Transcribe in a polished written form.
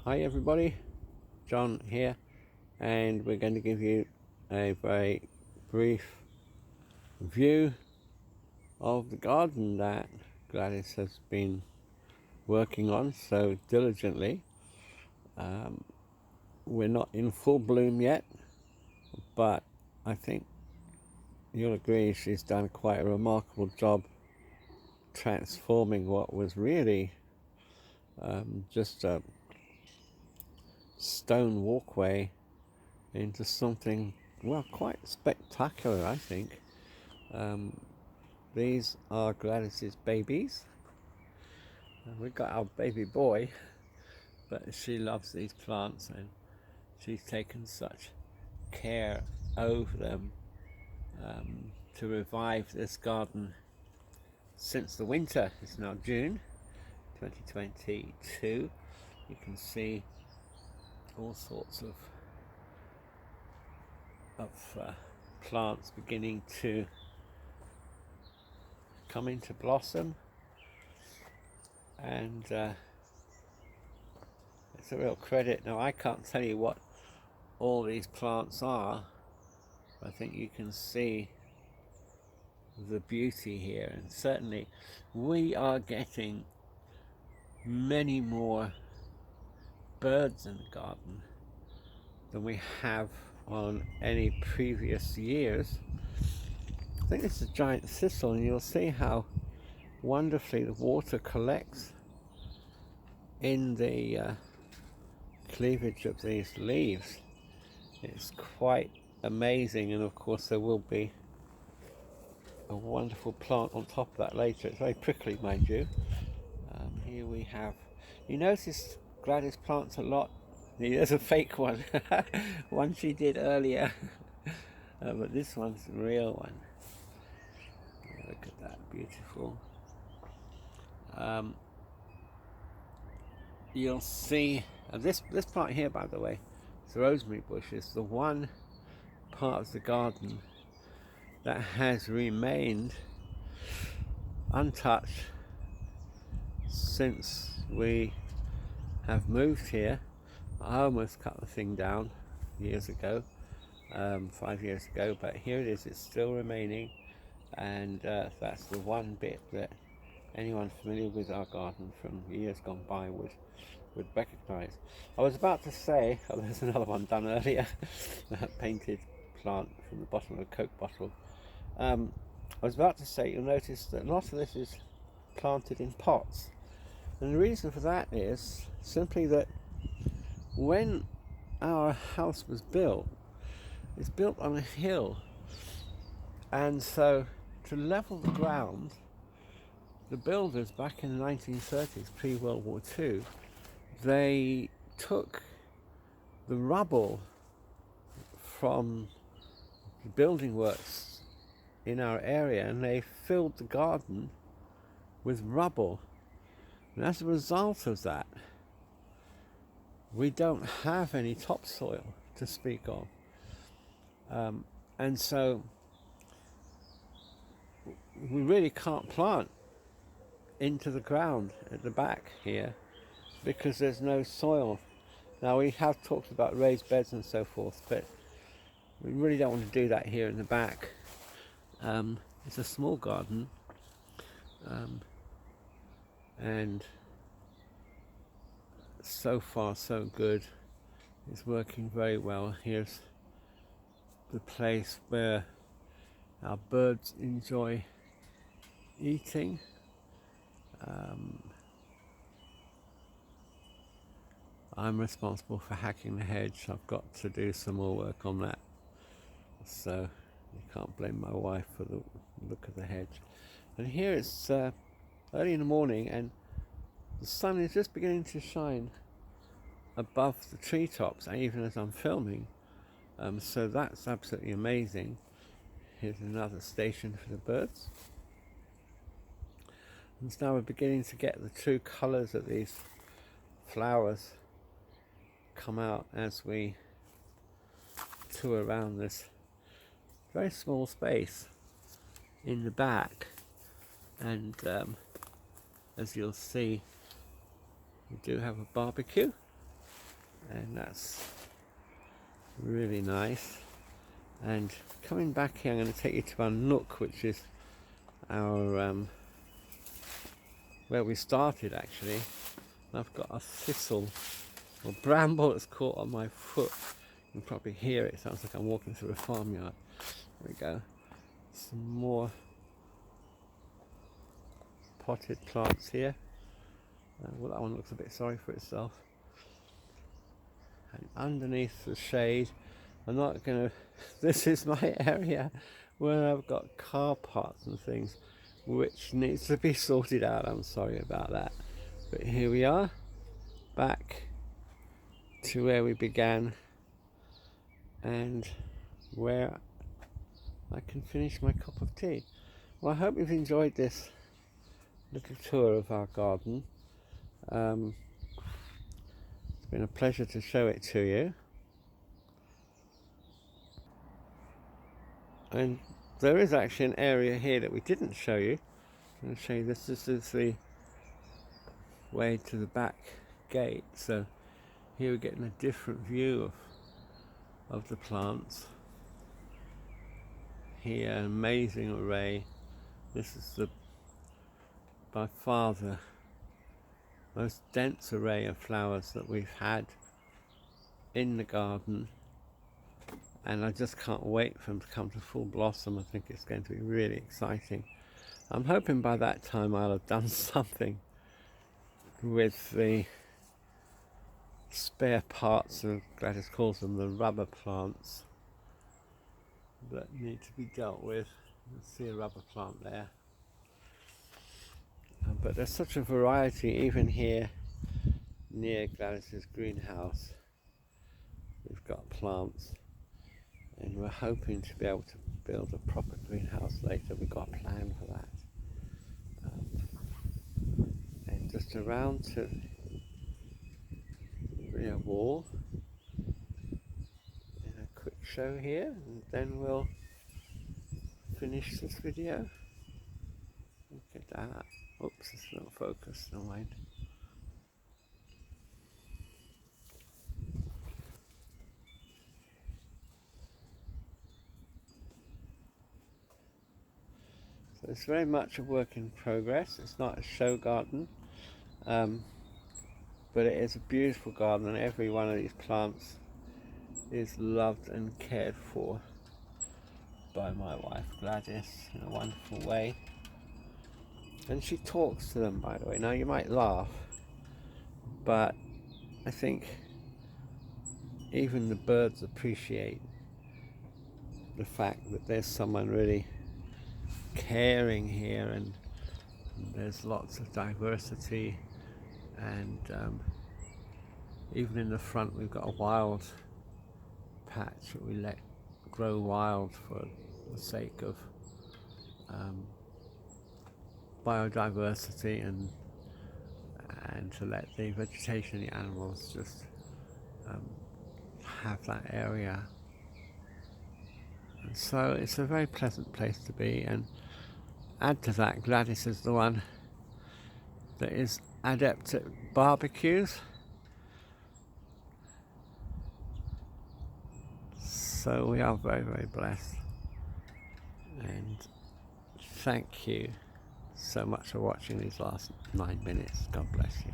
Hi everybody, John here, and we're going to give you a very brief view of the garden that Gladys has been working on so diligently. We're not in full bloom yet, but I think you'll agree she's done quite a remarkable job transforming what was really just a stone walkway into something, well, quite spectacular, I think. These are Gladys's babies. We've got our baby boy, but she loves these plants and she's taken such care over them to revive this garden since the winter. It's now June 2022. You can see all sorts of plants beginning to come into blossom, and it's a real credit. Now I can't tell you what all these plants are, but I think you can see the beauty here, and certainly we are getting many more birds in the garden than we have on any previous years. I think this is a giant thistle, and you'll see how wonderfully the water collects in the cleavage of these leaves. It's quite amazing, and of course there will be a wonderful plant on top of that later. It's very prickly, mind you. Here we have, you notice Gladys plants a lot. There's a fake one, one she did earlier, but this one's the real one. Yeah, look at that, beautiful. You'll see this plant here, by the way, the rosemary bush, is the one part of the garden that has remained untouched since we have moved here. I almost cut the thing down years ago, 5 years ago, but here it is, it's still remaining, and that's the one bit that anyone familiar with our garden from years gone by would recognize. I was about to say, oh, there's another one done earlier, that painted plant from the bottom of a Coke bottle. I was about to say, you'll notice that a lot of this is planted in pots, and the reason for that is simply that when our house was built, it's built on a hill, and so to level the ground, the builders back in the 1930s, pre-World War II, they took the rubble from the building works in our area and they filled the garden with rubble. And as a result of that, we don't have any topsoil to speak of. And so we really can't plant into the ground at the back here because there's no soil. Now we have talked about raised beds and so forth, but we really don't want to do that here in the back. It's a small garden, and so far so good. It's working very well. Here's the place where our birds enjoy eating. I'm responsible for hacking the hedge. I've got to do some more work on that, so you can't blame my wife for the look of the hedge. And here it's early in the morning and the sun is just beginning to shine above the treetops, even as I'm filming, so that's absolutely amazing. Here's another station for the birds, and now we're beginning to get the true colours of these flowers come out as we tour around this very small space in the back. And as you'll see, we do have a barbecue, and that's really nice. And coming back here, I'm going to take you to our nook, which is our where we started actually. I've got a thistle or bramble that's caught on my foot. You can probably hear it. It sounds like I'm walking through a farmyard. There we go. Some more potted plants here. Well, that one looks a bit sorry for itself. And underneath the shade, I'm not going to... This is my area where I've got car parts and things, which needs to be sorted out. I'm sorry about that. But here we are, back to where we began and where I can finish my cup of tea. Well, I hope you've enjoyed this little tour of our garden. It's been a pleasure to show it to you. And there is actually an area here that we didn't show you. I'm going to show you this. This is the way to the back gate. So here we're getting a different view of the plants. Here, an amazing array. This is by far the most dense array of flowers that we've had in the garden, and I just can't wait for them to come to full blossom. I think it's going to be really exciting. I'm hoping by that time I'll have done something with the spare parts, of Gladys calls them the rubber plants, that need to be dealt with. You can see a rubber plant there. But there's such a variety even here near Gladys's greenhouse. We've got plants, and we're hoping to be able to build a proper greenhouse later. We've got a plan for that. And just around to the rear wall, and a quick show here, and then we'll finish this video. Look at that. Oops, it's not focused, never mind. So it's very much a work in progress. It's not a show garden, but it is a beautiful garden, and every one of these plants is loved and cared for by my wife Gladys in a wonderful way. And she talks to them, by the way. Now you might laugh, but I think even the birds appreciate the fact that there's someone really caring here, and there's lots of diversity, and even in the front we've got a wild patch that we let grow wild for the sake of biodiversity, and to let the vegetation and the animals just have that area. And so it's a very pleasant place to be, and add to that, Gladys is the one that is adept at barbecues. So we are very, very blessed, and thank you so much for watching these last 9 minutes. God bless you.